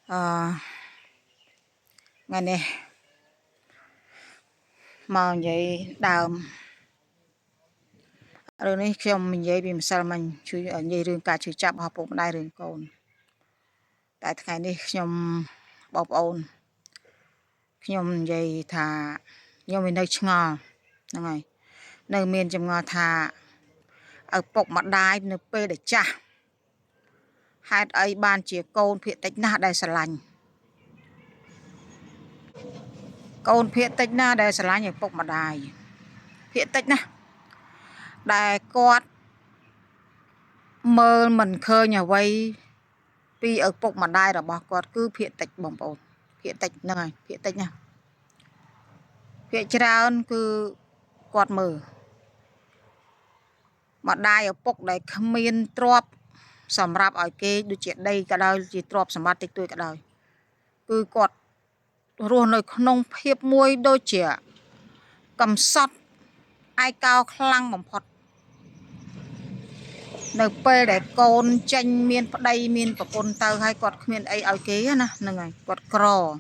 ngày này mà vậy đào rồi này khi mình vậy bị sao mình chui ở như rừng cá chui chạm học bụng đai rừng cồn tại ngày này nhom bọc ôn nhom vậy thà nhom mình nơi ngò này nơi miền trong ngò thà ở bụng mặt đai nơi pe để cha hai ấy ban chỉ cồn phiện tách na đại sả lành cồn phiện tách na đại sả lành ở bụng mặt đai phiện tách na đại quạt mơ mình khơi nhà vây vì ở bụng mặt đai là bà quạt cứ phiện tách bỏng bồn phiện tách này phiện tách nha phiện trao cứ quạt mờ mặt đai ở bụng đại miên trọp sầm rạp ở cái đôi chuyện đây cả đời chỉ trọp sầm mặt tích tuổi cả đời cứ quạt rồi nơi nông hiệp muôi đôi trẻ cầm sọt ai cao khăng bỏng phật nơi pe để côn tranh miên đây miên của côn tơ hay quạt miên ấy ở kế nè này quạt cò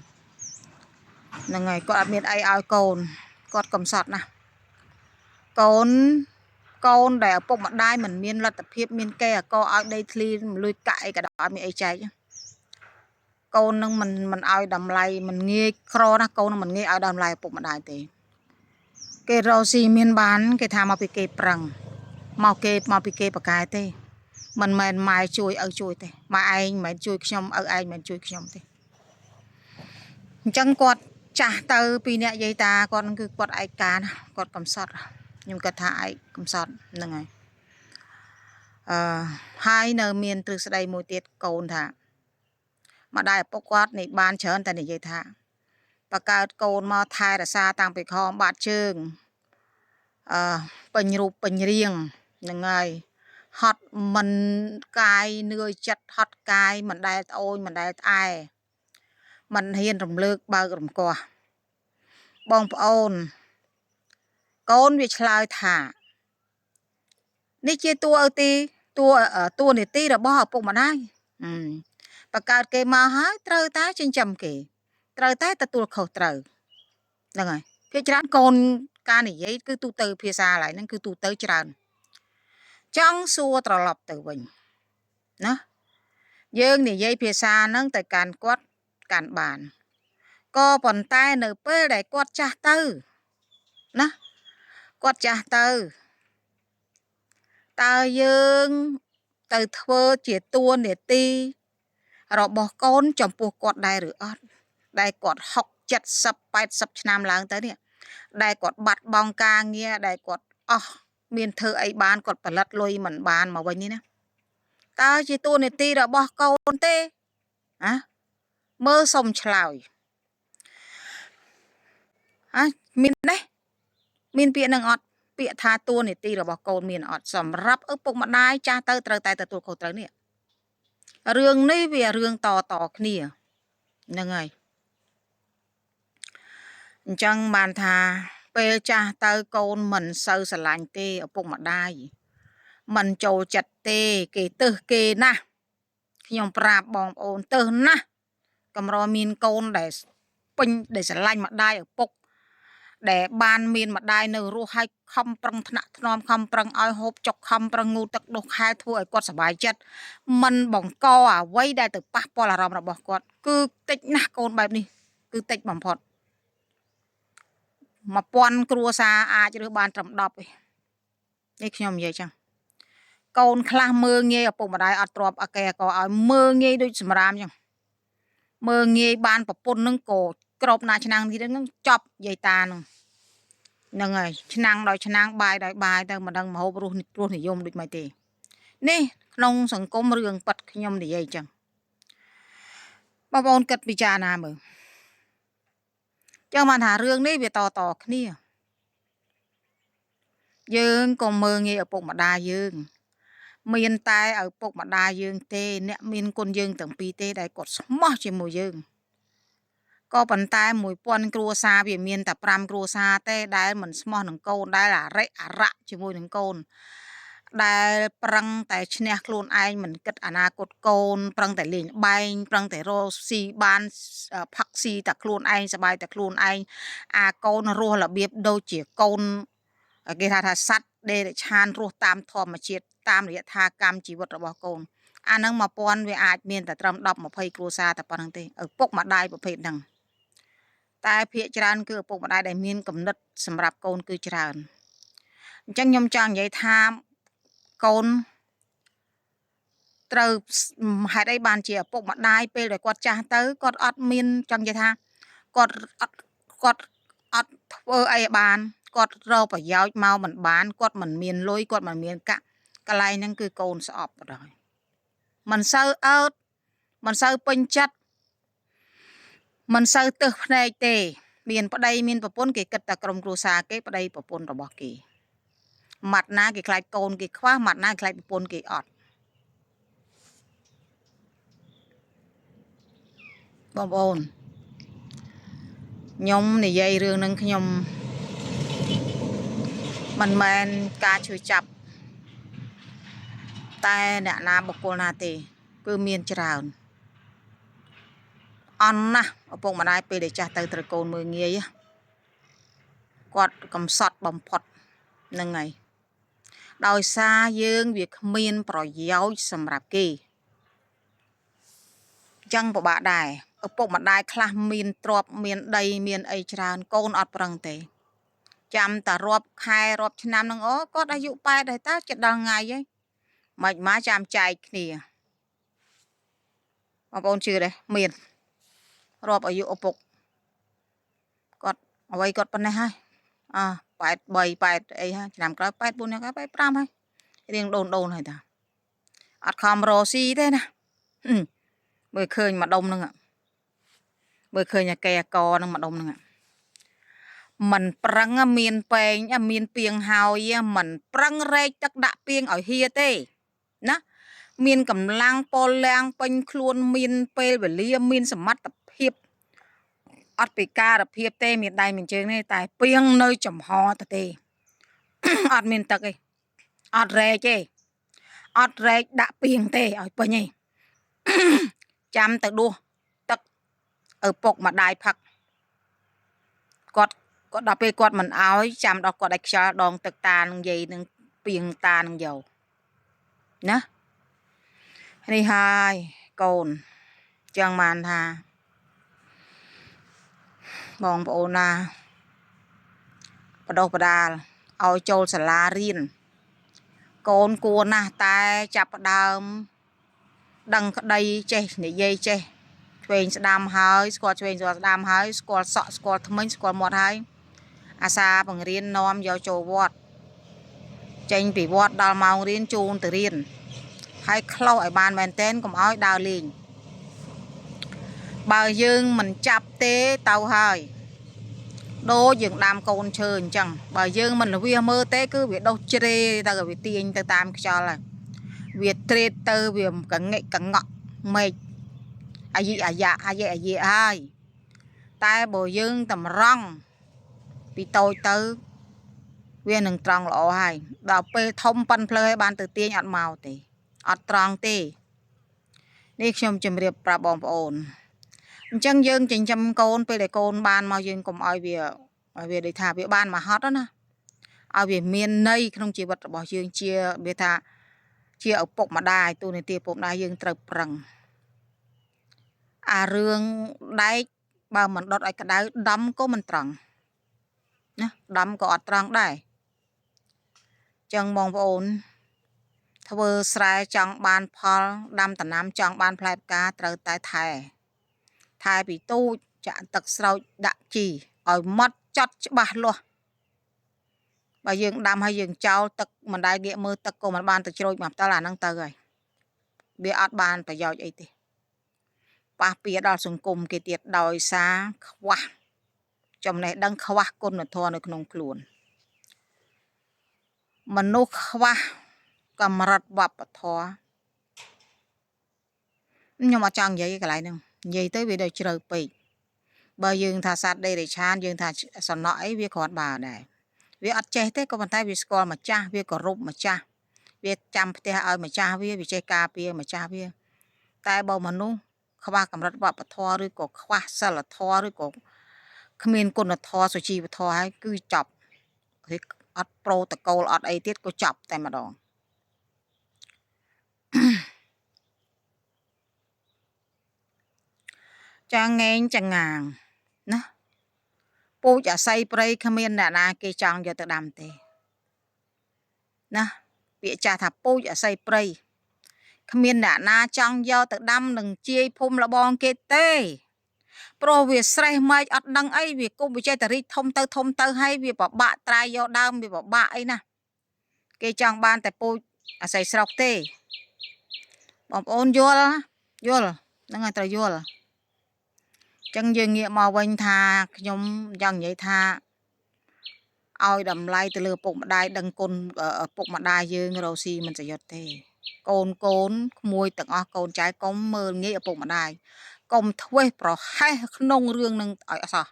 này quạt miên ấy ở côn quạt cầm sọt nè côn để ở bụng mặt đai mình miên là tập hiệp miên ke co ở đây thì lùi cãi cả đó mình ấy cháy côn nâng mình ao đầm lầy mình nghe cro na côn mình nghe ao đầm lầy bụng mặt đai thì cái rau xì miên bán cái tham mau bị kê prang mau bị kê bạc cái thế mình mai chui ở chui thế mà anh mày chui nhom ở anh mày chui nhom thế chẳng quạt trả từ pi nè dây ta con cứ quạt ai cá quạt cầm sọt nhưng cái thải cầm sọt là ngày hai nơ miền từ đây mùi tiết cồn thả mà đại bốc quát này ban chớn tại này dây thả và cả cồn mà thai là xa tăng bị kho bát chương bình rụp bình riêng là ngày hot mình cài nơi chặt hot cài mình đại ôi mình đại ai mình hiền rồng lược bao rồng quà bong ôn côn việc lai thả ní chia tua này ti là bỏ học bụng mà ai và cả cái mà hái trời tá trên chầm kì trời tá ta tua khẩu trời là rồi phía trán côn ca này giấy cứ tu từ phía xa lại nên cứ tu tới tràn trong xua trò lọc từ bình nó dương này giấy phía xa nó tại càn quát càn bàn co bàn tay nở bê để quát cha tư nó quát cha tư ta dương từ thơ chỉ tua để ti rồi bỏ con trong buộc quạt đai rửa đai quạt học chặt sập bait sập nam lang tới nè đai quạt bạt bong ca nghe đai quạt miền thơ ấy bán quạt phải lật lôi mình bán mà vậy nè ta chỉ tua để ti rồi bỏ con tê mơ sông chài miền đấy miền biển năng ọt biển tha tua để ti rồi bỏ con miền ọt sầm rắp ức bụng mặt đai cha tơ trời tay tơ tua khẩu tới nè rương này về rương to kia nè người chẳng bàn thà pe cha tơ côn mình sâu sờ lạnh tê ở bụng mặt đai mình trầu chặt tê kì tư kì na nhom prap bong ôn tư na cầm rò min côn để pin để sờ lạnh mặt đai ở bụng để ban miền mặt đai nở ru hay không prang thna thnom không prang ai hộp chọc không prang ngu tắc đục hai thua ở quạt sờ bài chất mình bỏng co vây đây từ pa po là ròm là bỏ quạt cứ tích na côn bài đi cứ tích bằng phật mà pon cua xa ai cho đứa ban trầm đọc đi nhom vậy chăng côn khla mơ nghe ở bụng mà đai ở trọp ở kè có ở mơ nghe đôi sầm ram chăng mơ nghe ban bọc pôn nâng cổ cọp na chăng thì nó chọc dây ta nè nâng rồi chăng bài đâu mà đang mà hộp luôn thì dùng được mấy tỷ nè nông sẵn có mương bật nhom thì vậy chăng bao bồn cất bị cha nào mà cho mà thả rương đấy về to kia dương còn mơ nghe ở bụng mà đai dương miền tai ở bụng mà đai dương tê nè miền con dương từng pi tê đây cột smart chỉ mùi dương có bàn tay mùi pon cua xa vì miền tập ram cua xa tê đây mình smart nâng côn đây là rễ rạ chỉ mùi nâng côn ដែលប្រឹងតែឈ្នះខ្លួនឯងមិនគិតអនាគតកូនប្រឹងតែលេងបែងប្រឹងតែរកស៊ីបានផឹកស៊ីតែខ្លួនឯងសប្បាយតែខ្លួនឯងអាកូនរស់របៀបដូចជាកូនគេថាសត្វដេរឆានរស់តាមធម្មជាតិតាមរយៈថាកម្មជីវិតរបស់កូនអាហ្នឹង1000វាអាចមានតែត្រឹម10 20គ្រួសារតែប៉ុណ្្នឹងទេឪពុកម្ដាយប្រភេទហ្នឹងតែភាគច្រើនគឺឪពុកម្ដាយដែលមានគំនិតសម្រាប់កូនគឺច្រើនអញ្ចឹងខ្ញុំចង់និយាយថាកូនត្រូវហេតុអីបានជាឪពុកម្ដាយពេលដែលគាត់ចាស់ទៅគាត់អត់មានចង់និយាយថាគាត់អត់ធ្វើអីបានគាត់រកប្រយោជន៍មកមិនបានគាត់មិនមានលុយគាត់មិនមានកន្លែងហ្នឹងគឺកូនស្អប់បណ្ដោយមិនសូវអើតមិនសូវពេញចិត្តមិនសូវទឹះភ្នែកទេមានប្តីមានប្រពន្ធគេគិតតែក្រុមគ្រួសារគេប្តីប្រពន្ធរបស់គេម៉ាត់ណាគេខ្លាចកូនគេខ្វះម៉ាត់ណាខ្លាចប្រពន្ធគេអត់បងប្អូនខ្ញុំនិយាយរឿងហ្នឹងខ្ញុំមិនមែនការឈឺចាប់តែអ្នកណាបុគ្គលណាទេគឺមានច្រើនអន់ណាស់ឪពុកម្ដាយពេលដែលចាស់ទៅត្រូវកូនមើលងាយគាត់កំសត់បំផុតហ្នឹងហើយដោយសារយើងវាគ្មានប្រយោជន៍សម្រាប់គេចឹងពិបាកដែរឪពុកម្ដាយខ្លះមានទ្រព្យមានដីមានអីច្រើនកូនអត់ប្រឹងទេចាំតែរាប់ខែរាប់ឆ្នាំហ្នឹងអូគាត់អាយុ8ហើយតើចិត្តដល់ថ្ងៃហើយមិនមកចាំចែកគ្នាបងប្អូនជឿទេមានរាប់អាយុឪពុកគាត់អ្វីគាត់ប៉ុណ្ណេះហើយ83 8អីហើយឆ្នាំក្រោយ84ឆ្នាំក្រោយ85ហើយរៀងដូនហើយតាអត់ខំរកស៊ីទេណាមើលឃើញម្ដុំហ្នឹងមើលឃើញអាកែកហ្នឹងម្ដុំហ្នឹងមិនប្រឹងមានពេងមានពីងហើយមិនប្រឹងរែកទឹកដាក់ពីងឲ្យហៀទេណាមានកម្លាំងពលលាំងពេញខ្លួនមានពេលវេលាមានសមត្ថភាពអត់ពិការភាពទេមានដៃមានជើងទេតែពីងនៅចំហទៅទេអត់មានទឹកទេអត់រែកទេអត់រែកដាក់ពីងទេឲ្យពេញទេចាំទៅដួសទឹកឪពុកម្ដាយផឹកគាត់ដល់ពេលគាត់មិនអោយចាំដល់គាត់ឲ្យខ្យល់ដងទឹកតានឹងយាយនឹងពីងតានឹងយកណានេះហើយកូនចឹងបានថាបងប្អូនណាបដោះបដាលឲ្យចូលសាលារៀនកូនគួរណាស់តែចាប់ផ្ដើមដឹងក្តីចេះនិយាយចេះឆ្វេងស្ដាំហើយស្គាល់ឆ្វេងស្គាល់ស្ដាំហើយស្គាល់សក់ស្គាល់ថ្មិញស្គាល់មាត់ហើយអាសាបង្រៀននាំយកចូលវត្តចេញពីវត្តដល់ម៉ោងរៀនជូនទៅរៀនហើយខ្លុសឲ្យបានមែនទែនកុំឲ្យដើរលេងបើយើងមិនចាប់ទេទៅហើយដូចយើងដាំកូនឈើអញ្ចឹងបើយើងមិនលវាមើលទេគឺវាដុះជ្រេទៅវាទាញទៅតាមខ្យល់ហើយវាត្រេតទៅវាកងាក់កងក់មេឃអាយិអាយ៉ាហើយតែបើយើងតម្រង់ពីតូចទៅវានឹងត្រង់ល្អហើយដល់ពេលធំប៉ិនភ្លើឲ្យបានទៅទាញអត់មកទេអត់ត្រង់ទេនេះខ្ញុំជម្រាបប្រាប់បងប្អូនអញ្ចឹងយើងចិញ្ចឹមកូនពេលដែលកូនបានមកយើងកុំឲ្យវាដូចថាវាបានមកហត់ណាឲ្យវាមានន័យក្នុងជីវិតរបស់យើងជាវាថាជាឪពុកម្ដាយទូនីតិឪពុកម្ដាយយើងត្រូវប្រឹងអារឿងដែកបើមិនដុតឲ្យក្តៅដំក៏មិនត្រង់ណាដំក៏អត់ត្រង់ដែរចឹងបងប្អូនធ្វើស្រែចង់បានផលដាំដំណាំចង់បានផ្លែផ្កាត្រូវតែថែពីទូចចាក់ទឹកស្រោចដាក់ជីឲ្យម៉ត់ចត់ច្បាស់លាស់បើយើងដាំហើយយើងចោលទឹកមិនដែលងាកមើលទឹកក៏មិនបានទៅជ្រោចមកផ្ទាល់អាហ្នឹងទៅហើយវាអត់បានប្រយោជន៍អីទេប៉ះពាល់ដល់សង្គមគេទៀតដោយសារខ្វះចំណេះដឹងខ្វះគុណធម៌នៅក្នុងខ្លួនមនុស្សខ្វះកម្រិតវប្បធម៌ខ្ញុំអត់ចង់និយាយកន្លែងហ្នឹងនិយាយទៅវាដូចជ្រៅពេកបើយើងថាសត្វដេរឆានយើងថាសំណក់អីវាគ្រាន់បើដែរវាអត់ចេះទេក៏ប៉ុន្តែវាស្គាល់ម្ចាស់វាគោរពម្ចាស់ វាចាំផ្ទះឲ្យម្ចាស់វាចេះការពារម្ចាស់វាតែបើមនុស្សខ្វះកម្រិតវប្បធម៌ឬក៏ខ្វះសិលធម៌ឬក៏គ្មានគុណធម៌សុជីវធម៌ហើយគឺចប់អត់ប្រូតកូលអត់អីទៀតក៏ចប់តែម្ដងចាងែងចងាងណាពូជអាស័យព្រៃគ្មានអ្នកណាគេចង់យកទៅដាំទេណាពាក្យចាស់ថាពូជអាស័យព្រៃគ្មានអ្នកណាចង់យកទៅដាំនឹងជាយភូមិលបងគេទេព្រោះវាស្រេះម៉េចអត់ដឹងអីវាគុំវាចេះតែរីកធំទៅហើយវាពិបាកត្រាយយកដើមវាពិបាកអីណាគេចង់បានតែពូជអាស័យស្រុកទេបងប្អូនយល់ហ្នឹងហើយត្រូវយល់ចឹងយើងងាកមកវិញថាខ្ញុំចង់និយាយថាឲ្យតម្លៃទៅលើពុកម្ដាយដឹងគុណពុកម្ដាយយើងរស់ស៊ីមិនប្រយុទ្ធទេកូនក្មួយទាំងអស់កូនចៅកុំមើលងាយឪពុកម្ដាយកុំធ្វេសប្រហែសក្នុងរឿងនឹងឲ្យអសោះ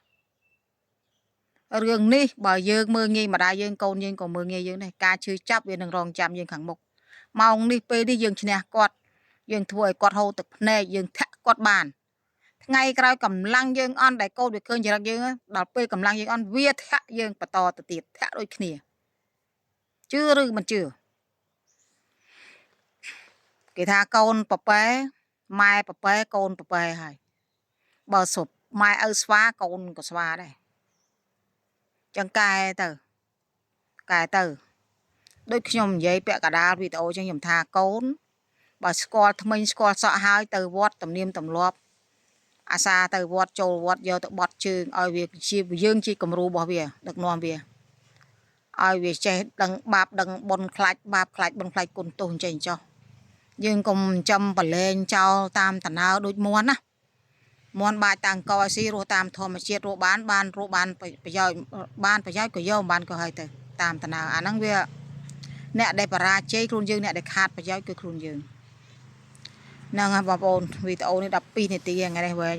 រឿងនេះបើយើងមើលងាយម្ដាយយើងកូនយើងក៏មើលងាយយើងដែរការឈឺចាប់វានឹងរងចាំយើងខាងមុខម៉ោងនេះពេលនេះយើងឈ្នះគាត់យើងធ្វើឲ្យគាត់ហូរទឹកភ្នែកយើងធាក់គាត់បានថ្ងៃក្រោយកម្លាំងយើងអន់ដែលកូនវាឃើញចរិតយើងដល់ពេលកម្លាំងយើងអន់វាធាក់យើងបន្តទៅទៀតធាក់ដូចគ្នាជឿឬមិនជឿគេថាកូនប៉ប៉ែម៉ែប៉ប៉ែកូនប៉ប៉ែហើយបើសុបម៉ែឪស្វាកូនក៏ស្វាដែរចឹងកែទៅដូចខ្ញុំនិយាយពាក់កដាលវីដេអូចឹងខ្ញុំថាកូនបើស្គាល់ថ្មិញស្គាល់សក់ហើយទៅវត្តទំនៀមទម្លាប់អាសាទៅវត្តចូលវត្តយកទៅបត់ជើងឲ្យវាជាយើងជាគំរូរបស់វាដឹកនាំវាឲ្យវាចេះដឹងបាបដឹងបុណ្យខ្លាចបាបខ្លាចបុណ្យខ្លាចគុណទោសអញ្ចឹងចុះយើងកុំចំបលែងចោលតាមតណើដូចមន់ណាមន់បាច់តាំងកឲ្យស៊ីរស់តាមធម្មជាតិរស់បានប្រយោជន៍បានប្រយោជន៍ក៏យកបានក៏ហើយទៅតាមតណើអាហ្នឹងវាអ្នកដែលបរាជ័យខ្លួនយើងអ្នកដែលខាតប្រយោជន៍គឺខ្លួនយើងហ្នឹងហើយបងប្អូនវីដេអូនេះ12នាទីថ្ងៃនេះវែង